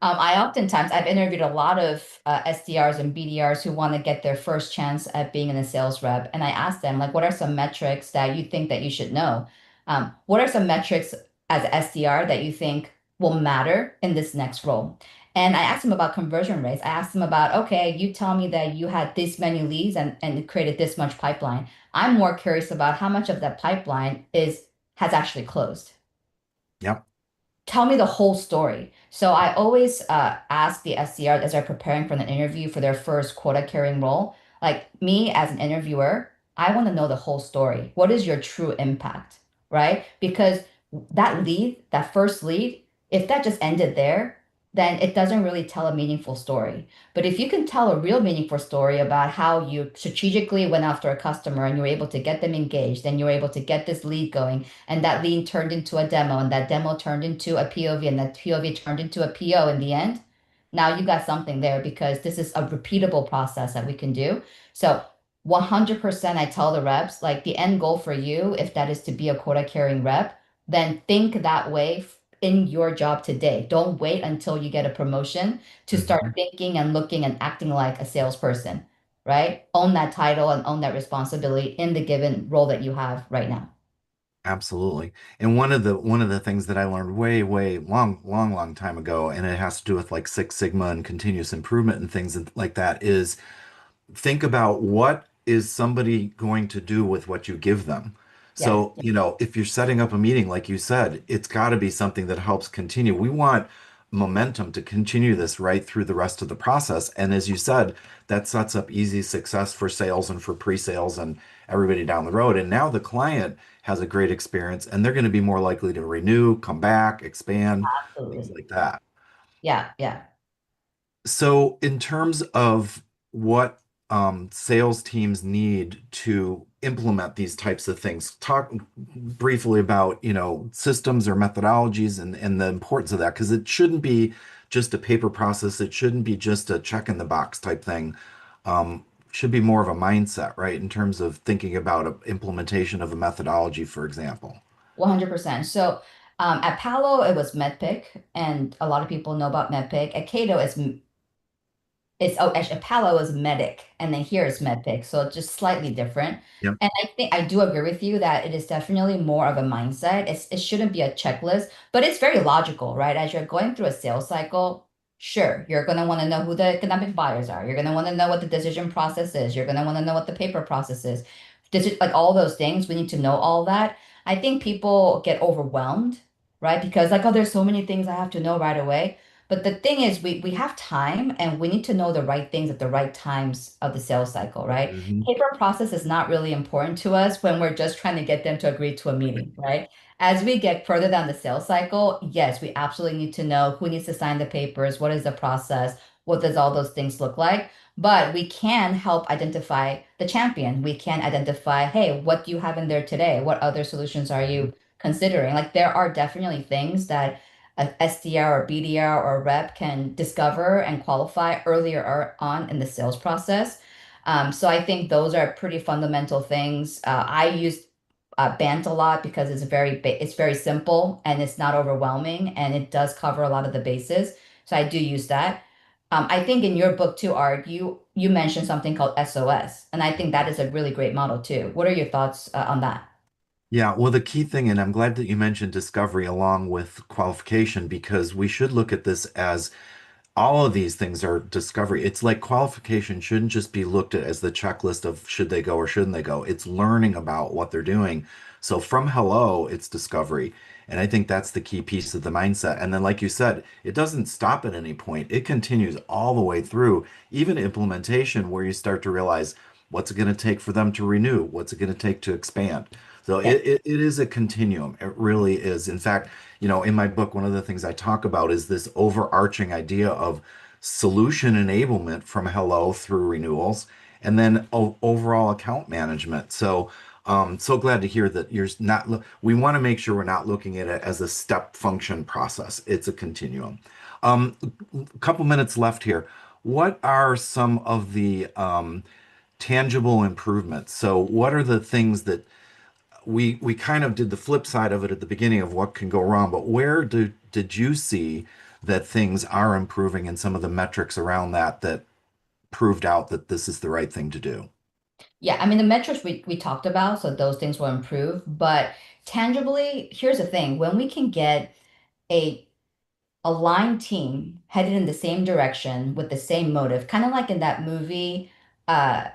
I've interviewed a lot of SDRs and BDRs who want to get their first chance at being in a sales rep. And I asked them, like, what are some metrics that you think that you should know? What are some metrics as a SDR that you think will matter in this next role? And I asked them about conversion rates. I asked them about, okay, you tell me that you had this many leads and it created this much pipeline. I'm more curious about how much of that pipeline has actually closed. Yep. Tell me the whole story. So I always ask the SDR as they're preparing for an interview for their first quota carrying role. Like me as an interviewer, I want to know the whole story. What is your true impact, right? Because that lead, that first lead, if that just ended there, then it doesn't really tell a meaningful story. But if you can tell a real meaningful story about how you strategically went after a customer and you were able to get them engaged, and you were able to get this lead going, and that lead turned into a demo, and that demo turned into a POV, and that POV turned into a PO in the end. Now you got something there because this is a repeatable process that we can do. So 100% I tell the reps, like the end goal for you, if that is to be a quota carrying rep, then think that way in your job today. Don't wait until you get a promotion to start Mhm. thinking and looking and acting like a salesperson, right? Own that title and own that responsibility in the given role that you have right now. Absolutely. And one of the things that I learned way, way long time ago, and it has to do with like Six Sigma and continuous improvement and things like that, is think about what is somebody going to do with what you give them. Yes. So, if you're setting up a meeting, like you said, it's got to be something that helps continue. We want momentum to continue this right through the rest of the process. And as you said, that sets up easy success for sales and for pre-sales and everybody down the road. And now the client has a great experience and they're going to be more likely to renew, come back, expand, things Absolutely. like that. Yeah, yeah. So, in terms of what sales teams need to implement these types of things, talk briefly about, systems or methodologies and the importance of that, because it shouldn't be just a paper process. It shouldn't be just a check in the box type thing. Should be more of a mindset, right? In terms of thinking about implementation of a methodology, for example. 100%. So at Palo, it was MedPick, and a lot of people know about MedPick. At Cato, actually Apollo is medic, and then here is medpic, so it's just slightly different. Yep. And I think I do agree with you that it is definitely more of a mindset. It shouldn't be a checklist, but it's very logical, right? As you're going through a sales cycle, sure, you're going to want to know who the economic buyers are. You're going to want to know what the decision process is. You're going to want to know what the paper process is. Like all those things, we need to know all that. I think people get overwhelmed, right? Because like, oh, there's so many things I have to know right away. But the thing is, we have time and we need to know the right things at the right times of the sales cycle, right? Mhm. Paper process is not really important to us when we're just trying to get them to agree to a meeting, right? As we get further down the sales cycle, yes, we absolutely need to know who needs to sign the papers, what is the process, what does all those things look like? But we can help identify the champion. We can identify, hey, what do you have in there today? What other solutions are you considering? Like there are definitely things that a SDR or BDR or a rep can discover and qualify earlier on in the sales process. So I think those are pretty fundamental things. I use Bant a lot because it's very simple and it's not overwhelming and it does cover a lot of the bases. So I do use that. I think in your book too, Art, you mentioned something called SOS, and I think that is a really great model too. What are your thoughts on that? Yeah, well, the key thing, and I'm glad that you mentioned discovery along with qualification, because we should look at this as all of these things are discovery. It's like qualification shouldn't just be looked at as the checklist of should they go or shouldn't they go. It's learning about what they're doing. So from hello, it's discovery. And I think that's the key piece of the mindset. And then, like you said, it doesn't stop at any point. It continues all the way through, even implementation, where you start to realize what's it going to take for them to renew? What's it going to take to expand? So Yeah. it is a continuum. It really is. In fact, in my book, one of the things I talk about is this overarching idea of solution enablement from hello through renewals and then overall account management. So, so glad to hear that you're not, we want to make sure we're not looking at it as a step function process. It's a continuum. A couple minutes left here. What are some of the tangible improvements? So, what are the things that we kind of did the flip side of it at the beginning of what can go wrong, but where did you see that things are improving and some of the metrics around that proved out that this is the right thing to do? Yeah, I mean the metrics we talked about, so those things will improve. But tangibly, here's the thing: when we can get a aligned team headed in the same direction with the same motive, kind of like in that movie, uh,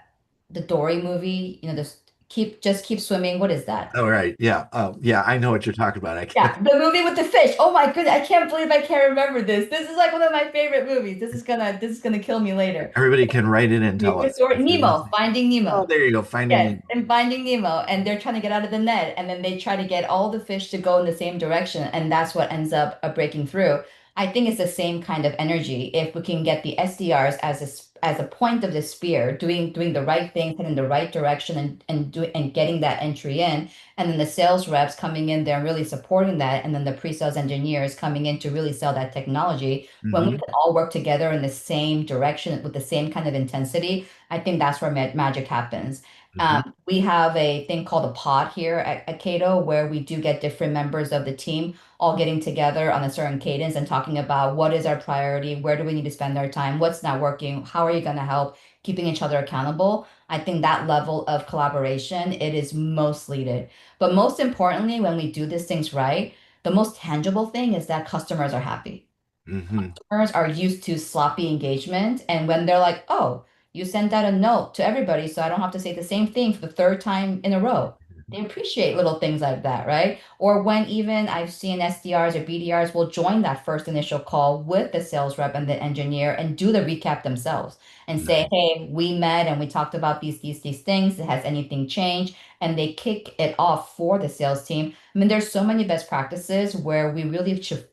the Dory movie, this keep swimming. What is that? All right. Yeah. Yeah, I know what you're talking about. I Yeah, can't, the movie with the fish. Oh my goodness, I can't believe I can't remember this. This is like one of my favorite movies. This is gonna kill me later. everybody can write it and tell Good us story. if they're Nemo, listening. Finding Oh, Nemo. there you go. Finding Yes, Nemo. and Finding Nemo, and they're trying to get out of the net, and then they try to get all the fish to go in the same direction, and that's what ends up breaking through. I think it's the same kind of energy. If we can get the SDRs as a point of the spear, doing the right thing, heading in the right direction, and getting that entry in, and then the sales reps coming in there and really supporting that, and then the pre-sales engineers coming in to really sell that technology. When we Hmm. can all work together in the same direction with the same kind of intensity, I think that's where magic happens. Hmm. We have a thing called a pod here at Cato where we do get different members of the team all getting together on a certain cadence and talking about what is our priority, where do we need to spend our time, what's not working, how are you going to help, keeping each other accountable. I think that level of collaboration, it is most needed. But most importantly, when we do these things right, the most tangible thing is that customers are happy. Hmm. Customers are used to sloppy engagement. And when they're like, oh, you sent out a note to everybody, so I don't have to say the same thing for the third time in a row. They appreciate little things like that, right? Or when even I've seen SDRs or BDRs will join that first initial call with the sales rep and the engineer and do the recap themselves and say, Nice. hey, we met and we talked about these things. Has anything changed? And they kick it off for the sales team. I mean, there's so many best practices where we really should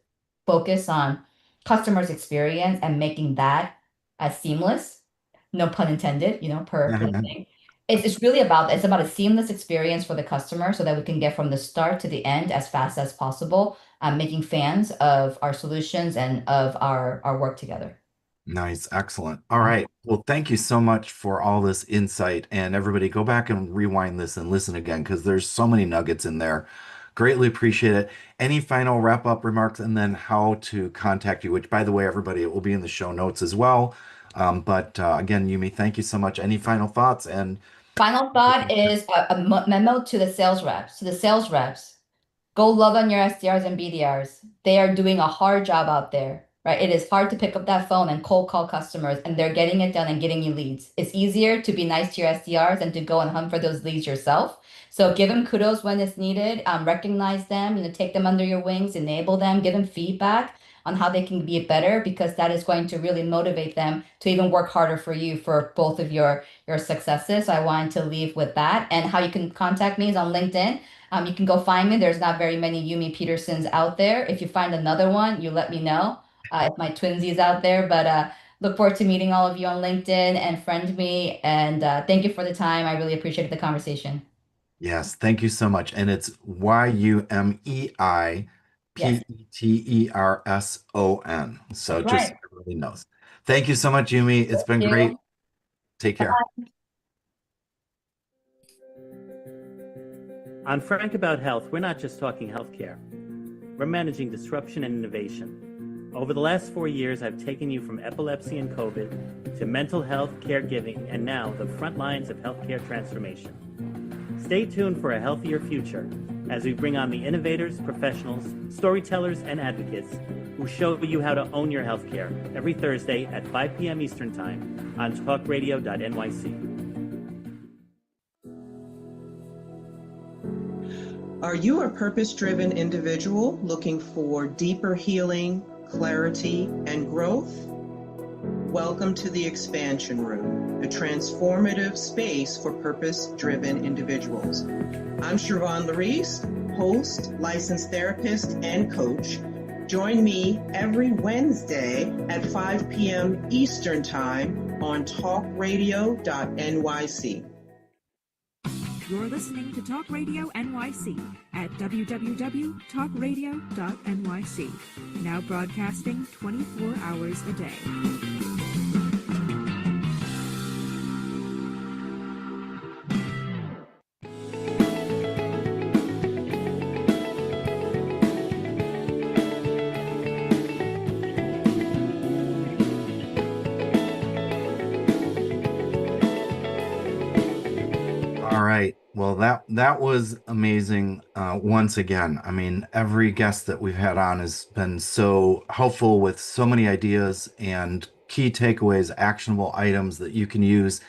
focus on customers' experience and making that as seamless, no pun intended, per thing. It's about a seamless experience for the customer so that we can get from the start to the end as fast as possible, making fans of our solutions and of our work together. Nice, excellent. All right. Well, thank you so much for all this insight. And everybody, go back and rewind this and listen again because there's so many nuggets in there. Greatly appreciate it. Any final wrap-up remarks and then how to contact you, which, by the way, everybody, it will be in the show notes as well. But again, Yumi, thank you so much. Any final thoughts? And Final thought is a memo to the sales reps. To the sales reps, go love on your SDRs and BDRs. They are doing a hard job out there, right? It is hard to pick up that phone and cold call customers, and they're getting it done and getting you leads. It's easier to be nice to your SDRs and to go and hunt for those leads yourself. So give them kudos when it's needed. Recognize them, take them under your wings, enable them, give them feedback on how they can be better because that is going to really motivate them to even work harder for you for both of your successes. So I wanted to leave with that. And how you can contact me is on LinkedIn. You can go find me. There's not very many Yumi Petersons out there. If you find another one, you let me know. If my twinsies out there, but look forward to meeting all of you on LinkedIn and friend me. And thank you for the time. I really appreciated the conversation. Yes, thank you so much. And it's Yes, Yumeipetterson. So that's just right. so everybody knows. Thank you so much, Yumi. It's been Thank great. you. Take care. On Frank About Health, we're not just talking healthcare. We're managing disruption and innovation. Over the last 4 years, I've taken you from epilepsy and COVID to mental health, caregiving, and now the front lines of healthcare transformation. Stay tuned for a healthier future as we bring on the innovators, professionals, storytellers, and advocates who show you how to own your healthcare every Thursday at 5 p.m. Eastern Time on talkradio.nyc. Are you a purpose-driven individual looking for deeper healing, clarity, and growth? Welcome to the Expansion Room, a transformative space for purpose-driven individuals. I'm Siobhan Larice, host, licensed therapist, and coach. Join me every Wednesday at 5 p.m. Eastern Time on talkradio.nyc. You're listening to Talk Radio NYC at www.talkradio.nyc. Now broadcasting 24 hours a day. All right. Well, that was amazing. Once again, I mean, every guest that we've had on has been so helpful with so many ideas and key takeaways, actionable items that you can use.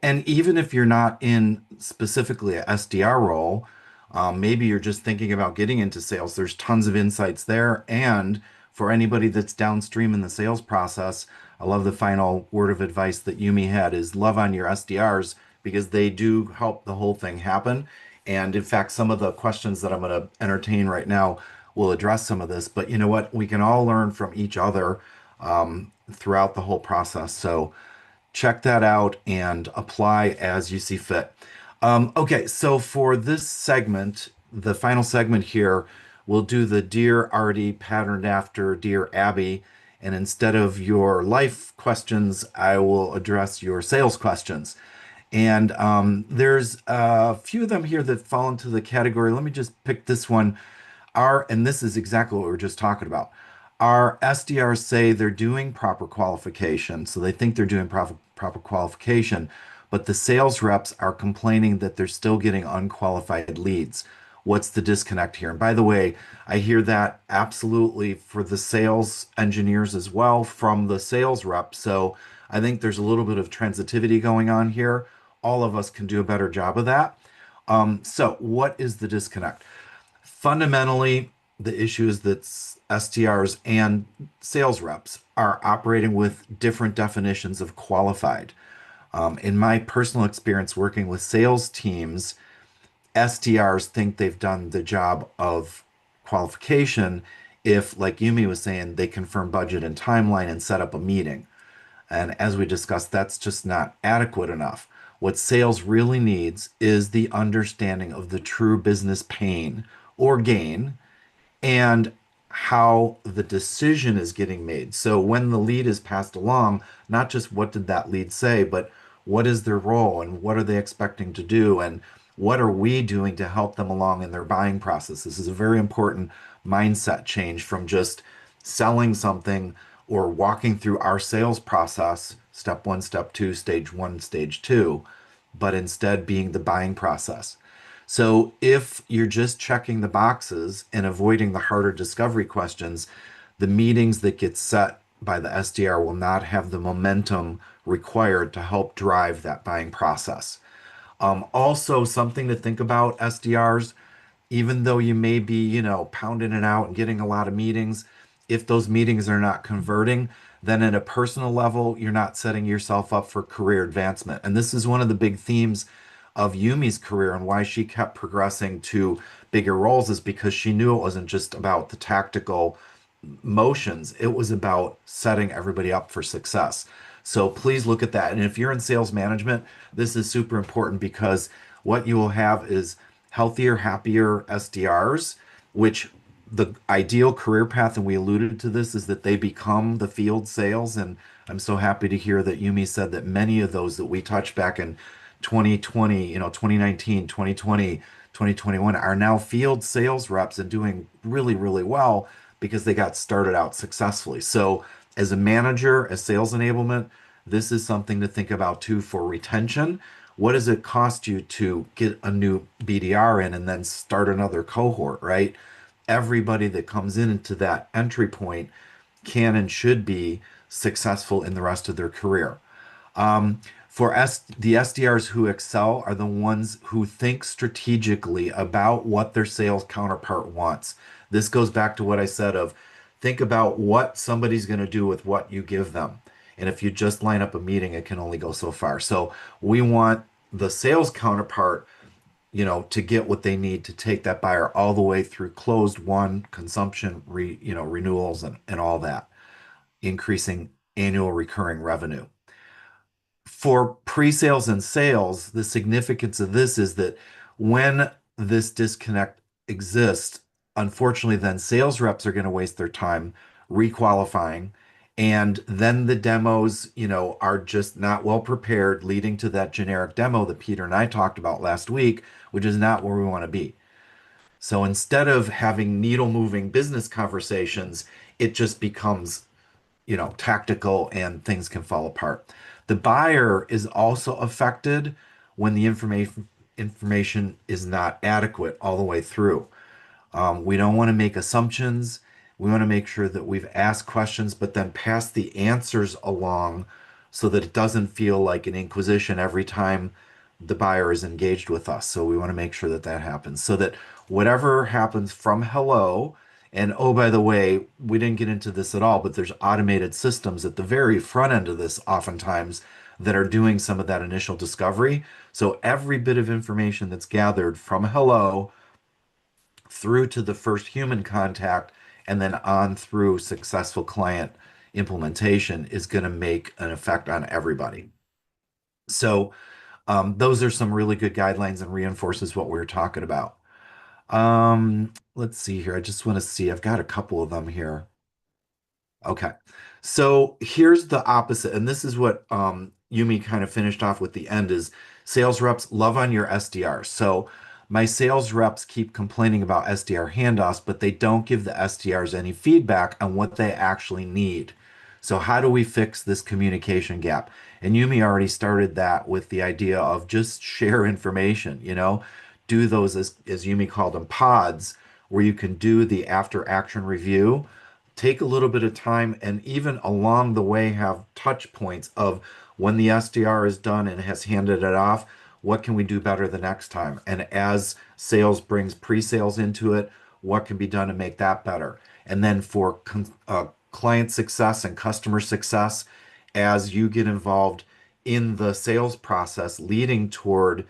And even if you're not in specifically a SDR role, maybe you're just thinking about getting into sales, there's tons of insights there. And for anybody that's downstream in the sales process, I love the final word of advice that Yumi had is love on your SDRs because they do help the whole thing happen. And in fact, some of the questions that I'm going to entertain right now will address some of this. But you know what? We can all learn from each other throughout the whole process. So check that out and apply as you see fit. Okay, so for this segment, the final segment here, we'll do the Dear Artie patterned after Dear Abby. And instead of your life questions, I will address your sales questions. And there's a few of them here that fall into the category. Let me just pick this one. And this is exactly what we were just talking about. Our SDRs say they're doing proper qualification, so they think they're doing proper qualification, but the sales reps are complaining that they're still getting unqualified leads. What's the disconnect here? And by the way, I hear that absolutely for the sales engineers as well from the sales rep. So I think there's a little bit of transitivity going on here. All of us can do a better job of that. So what is the disconnect? Fundamentally, the issue is that SDRs and sales reps are operating with different definitions of qualified. In my personal experience working with sales teams, SDRs think they've done the job of qualification if, like Yumi was saying, they confirm budget and timeline and set up a meeting. And as we discussed, that's just not adequate enough. What sales really needs is the understanding of the true business pain or gain and how the decision is getting made. So when the lead is passed along, not just what did that lead say, but what is their role and what are they expecting to do and what are we doing to help them along in their buying process. This is a very important mindset change from just selling something or walking through our sales process, step one, step two, stage one, stage two, but instead being the buying process. So if you're just checking the boxes and avoiding the harder discovery questions, the meetings that get set by the SDR will not have the momentum required to help drive that buying process. Also, something to think about SDRs, even though you may be, pounding it out and getting a lot of meetings, if those meetings are not converting, then at a personal level, you're not setting yourself up for career advancement. And this is one of the big themes of Yumi's career and why she kept progressing to bigger roles is because she knew it wasn't just about the tactical motions. It was about setting everybody up for success. So please look at that. And if you're in sales management, this is super important because what you will have is healthier, happier SDRs, which the ideal career path, and we alluded to this, is that they become the field sales. And I'm so happy to hear that Yumi said that many of those that we touched back in 2020, 2019, 2020, 2021 are now field sales reps and doing really, really well because they got started out successfully. So, as a manager, as sales enablement, this is something to think about too for retention. What does it cost you to get a new BDR in and then start another cohort, right? Everybody that comes in into that entry point can and should be successful in the rest of their career. The SDRs who excel are the ones who think strategically about what their sales counterpart wants. This goes back to what I said of think about what somebody's going to do with what you give them. And if you just line up a meeting, it can only go so far. So we want the sales counterpart, to get what they need to take that buyer all the way through closed one consumption, renewals and all that, increasing annual recurring revenue. For pre-sales and sales, the significance of this is that when this disconnect exists, unfortunately, then sales reps are going to waste their time requalifying. And then the demos, are just not well prepared, leading to that generic demo that Peter and I talked about last week, which is not where we want to be. So instead of having needle moving business conversations, it just becomes tactical and things can fall apart. The buyer is also affected when the information is not adequate all the way through. We don't want to make assumptions. We want to make sure that we've asked questions, but then pass the answers along so that it doesn't feel like an inquisition every time the buyer is engaged with us. So we want to make sure that that happens so that whatever happens from hello, and oh, by the way, we didn't get into this at all, but there's automated systems at the very front end of this oftentimes that are doing some of that initial discovery. So every bit of information that's gathered from hello through to the first human contact and then on through successful client implementation is going to make an effect on everybody. So those are some really good guidelines and reinforces what we were talking about. Let's see here. I just want to see. I've got a couple of them here. Okay. So here's the opposite. And this is what Yumi kind of finished off with the end is sales reps love on your SDRs. So my sales reps keep complaining about SDR handoffs, but they don't give the SDRs any feedback on what they actually need. So how do we fix this communication gap? And Yumi already started that with the idea of just share information, do those as Yumi called them pods, where you can do the after action review, take a little bit of time, and even along the way have touch points of when the SDR is done and has handed it off, what can we do better the next time? And as sales brings pre-sales into it, what can be done to make that better? And then for client success and customer success, as you get involved in the sales process leading toward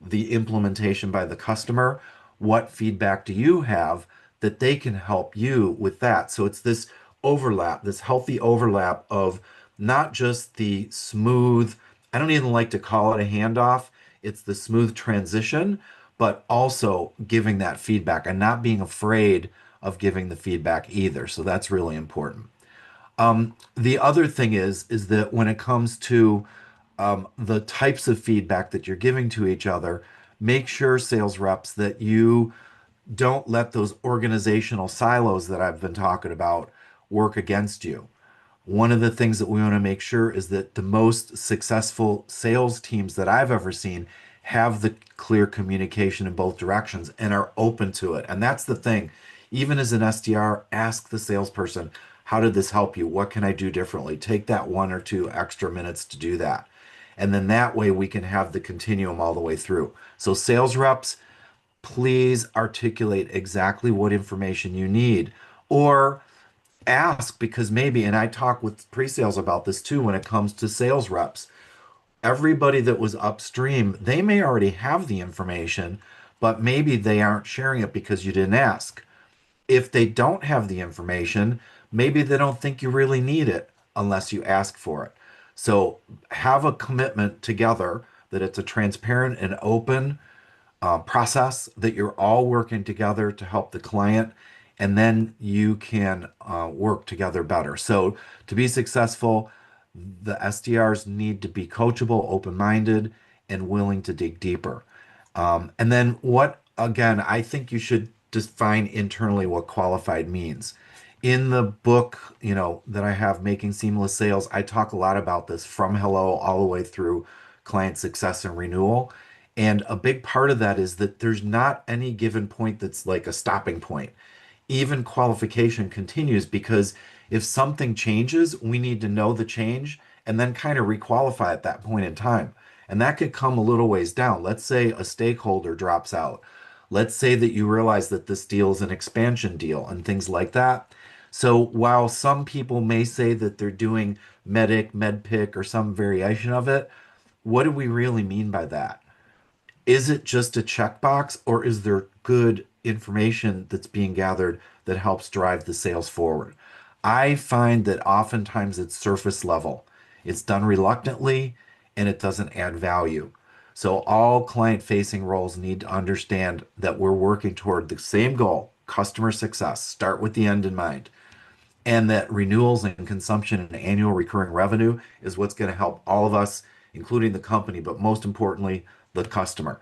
the implementation by the customer, what feedback do you have that they can help you with that? So it's this overlap, this healthy overlap of not just the smooth, I don't even like to call it a handoff, it's the smooth transition, but also giving that feedback and not being afraid of giving the feedback either. So that's really important. The other thing is that when it comes to the types of feedback that you're giving to each other, make sure sales reps that you don't let those organizational silos that I've been talking about work against you. One of the things that we want to make sure is that the most successful sales teams that I've ever seen have the clear communication in both directions and are open to it. And that's the thing. Even as an SDR, ask the salesperson, how did this help you? What can I do differently? Take that 1 or 2 extra minutes to do that. And then that way we can have the continuum all the way through. So sales reps, please articulate exactly what information you need or ask, because maybe, and I talk with pre-sales about this too when it comes to sales reps, everybody that was upstream, they may already have the information, but maybe they aren't sharing it because you didn't ask. If they don't have the information, maybe they don't think you really need it unless you ask for it. So have a commitment together that it's a transparent and open process, that you're all working together to help the client, and then you can work together better. So to be successful, the SDRs need to be coachable, open-minded, and willing to dig deeper. And then what, again, I think you should define internally what qualified means. In the book, that I have, Making Seamless Sales, I talk a lot about this from hello all the way through client success and renewal. And a big part of that is that there's not any given point that's like a stopping point. Even qualification continues, because if something changes, we need to know the change and then kind of requalify at that point in time. And that could come a little ways down. Let's say a stakeholder drops out. Let's say that you realize that this deal is an expansion deal and things like that. So while some people may say that they're doing Medic, MedPick, or some variation of it, what do we really mean by that? Is it just a checkbox, or is there good information that's being gathered that helps drive the sales forward? I find that oftentimes it's surface level. It's done reluctantly and it doesn't add value. So all client facing roles need to understand that we're working toward the same goal, customer success. Start with the end in mind. And that renewals and consumption and annual recurring revenue is what's going to help all of us, including the company, but most importantly, the customer.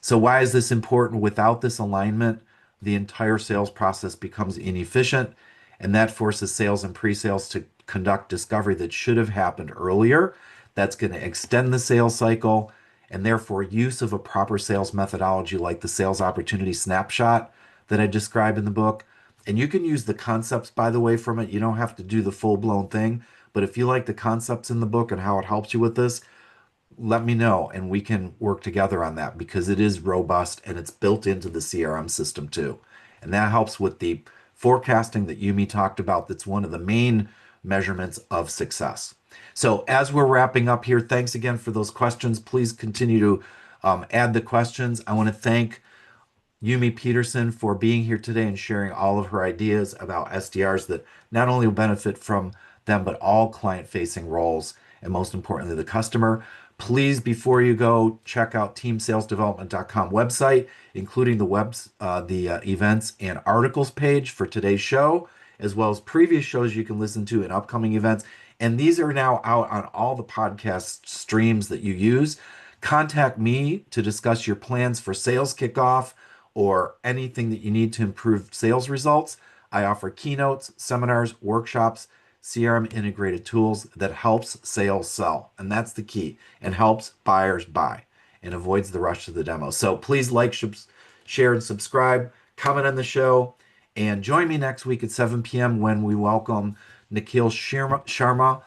So why is this important? Without this alignment, the entire sales process becomes inefficient, and that forces sales and pre-sales to conduct discovery that should have happened earlier. That's going to extend the sales cycle, and therefore use of a proper sales methodology like the sales opportunity snapshot that I describe in the book. And you can use the concepts, by the way, from it. You don't have to do the full-blown thing, but if you like the concepts in the book and how it helps you with this, let me know and we can work together on that, because it is robust and it's built into the CRM system too. And that helps with the forecasting that Yumi talked about. That's one of the main measurements of success. So as we're wrapping up here, thanks again for those questions. Please continue to add the questions. I want to thank Yumi Peterson for being here today and sharing all of her ideas about SDRs that not only will benefit from them, but all client-facing roles, and most importantly, the customer. Please, before you go, check out teamsalesdevelopment.com website, including the events and articles page for today's show, as well as previous shows you can listen to and upcoming events. And these are now out on all the podcast streams that you use. Contact me to discuss your plans for sales kickoff or anything that you need to improve sales results. I offer keynotes, seminars, workshops, CRM integrated tools that helps sales sell. And that's the key, and helps buyers buy and avoids the rush to the demo. So please like, share, and subscribe, comment on the show, and join me next week at 7 p.m. when we welcome Nikhil Sharma,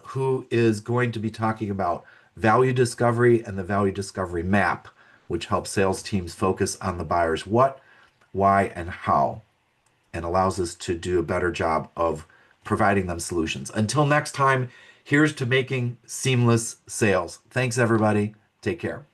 who is going to be talking about value discovery and the value discovery map, which helps sales teams focus on the buyer's what, why, and how, and allows us to do a better job of providing them solutions. Until next time, here's to making seamless sales. Thanks, everybody. Take care.